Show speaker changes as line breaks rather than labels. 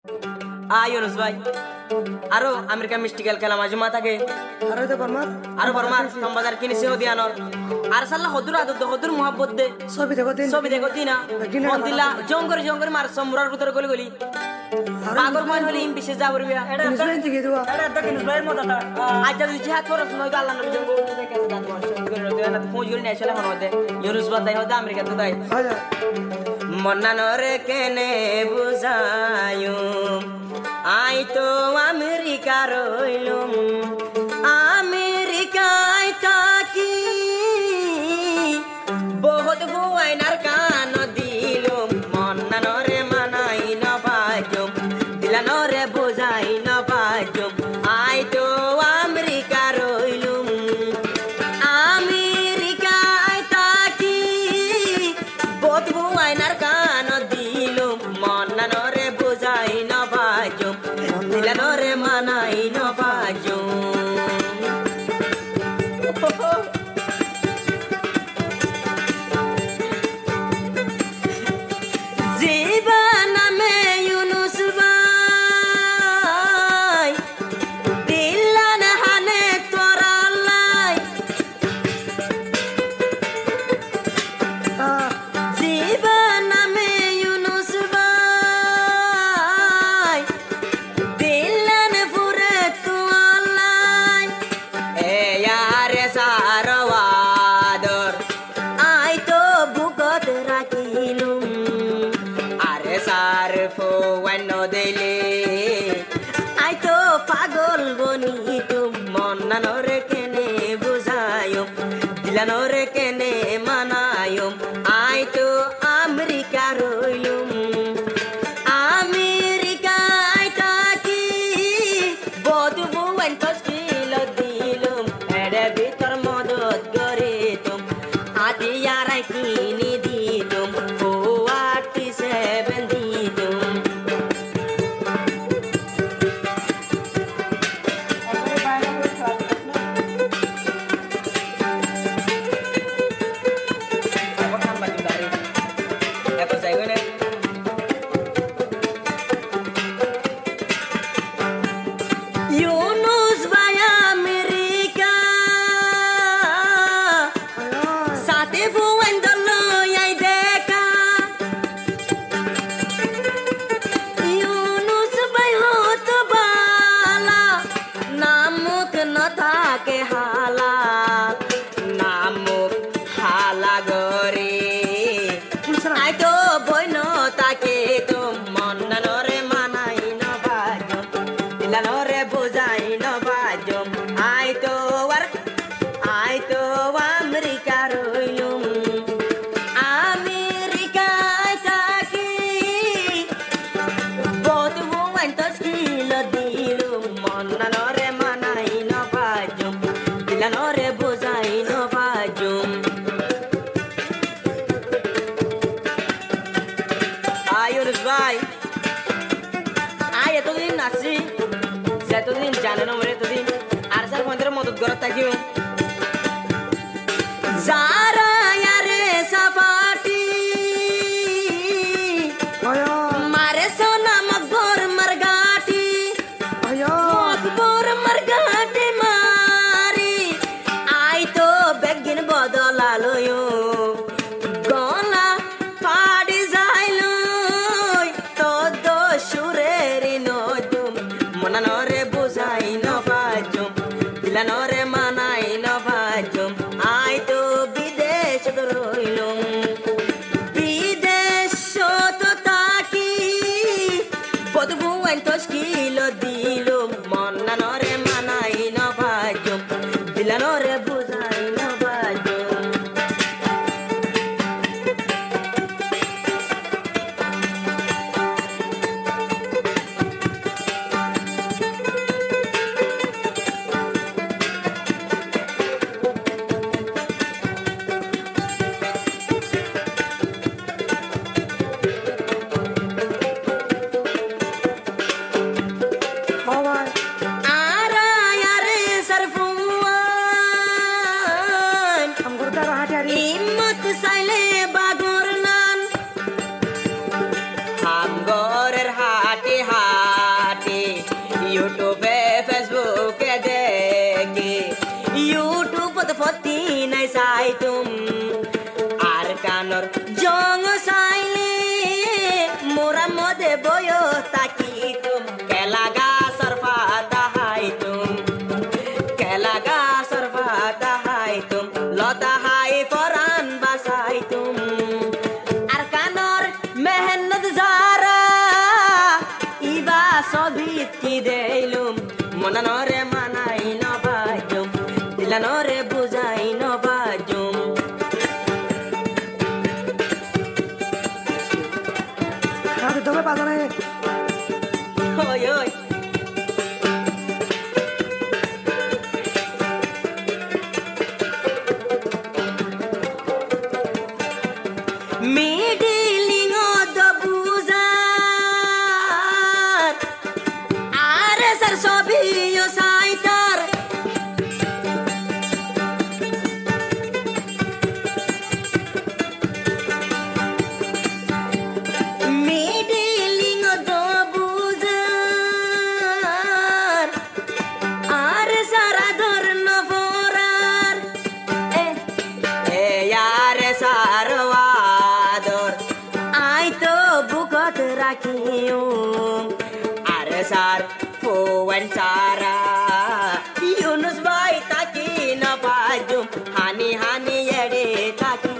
Yunus ভাই আরো America mystical খেলা মাঝে মা থাকে আরো বর্মার সম্বাদার কিনেছে হদিয়ানর আর সাল্লাহ হদুর আদত হদুর মোহাব্বত দে ছবি দেখো দিনা মন দিলা জঙ্গর মার সমুরার ভিতরে গলি গলি পাগল মন হলি ইম বিশেষ যাবর বিয়া এটা তো কিনুস ভাইয়ের মত তা আজ যদি জিহাদ করছ নয় তো আল্লাহ নবী জঙ্গ দেখে দাঁত ফোন করে নিয়ে আসলে মন হতে ইউনুস বাদাই হদা আমেরিকা তো তাই মন্নানরে কেনে বুঝায়ুম আই তো আমেরিকা রইলুম আমেরিকায় থাকি বহুত বুয়াইনার কান দিলুম মন্নানরে মানাই ন বাজুম দিলানরে বুঝাই ন বাজুম আই তো আমেরিকা রইলুম আমেরিকায় থাকি বহুত বুয়াইনার কান দিলুম মন্নানরে বুঝাই ন বাজুম দিলানরে মানাই ন বাজুম পাগল বনি তুম মন্নানরে কেনে বুঝায়ুম দিলানরে কেনে মানায়ুম আই তো আমেরিকা রইলুম আমেরিকায় থাকি বধ বুয়াইন তশকিল দিলুম এড়ে ভিতর মদত করে তুম হাতিয়ারাই কিনি দিতুম 47 দিতুম Yunus vai America Sate voando loia ideca Yunus vai hoto bala Namuk na thake hala Namuk hala gore Ai to boy no take to monnanore manai na bajo dilanore bujai na bajo ai to America roilum America taki both woman to skill dilum monnanore manai na bajo dilanore bujai na bajo Yunus ভাই এতদিন নাচি এতদিন জানে না মরে এতদিন আর sir মন্দিরে মদত করার থাকিও যারা আরে সাফাটি মারে সোনা মকবর মরগাটি মকবর মরগাটি মারি আই তো বেগিন বদলালয়ো গলা ফাড়ি যাইলো মনানরে বুঝাই ন বাজুম দিলানরে মানাই তাকিতুম কেলাগা সরফাতা হাইতুম কেলাগা সরফাতা হাইতুম লতা হাই পরান বাসাইতুম আর কানর মেহনত যারা ইবা সবিত কি দেইলুম মনানরে মানাই নবাজুম দিলানরে বুঝাই নবাজুম
খাতে তবে পাতা নাই
ওই ওই মিডিলিং দ বুজার আরে স্যার সবই ও সাইটার মিডিলিং দ বুজার আরে সারা ধর নফরার এ আরে সারওয়াদর আই তো বুকত রাখিও আরে সার ফোয়ান সারা ইউনুস ভাই তাকি না বাজুম হানি হানি এড়ে তাকি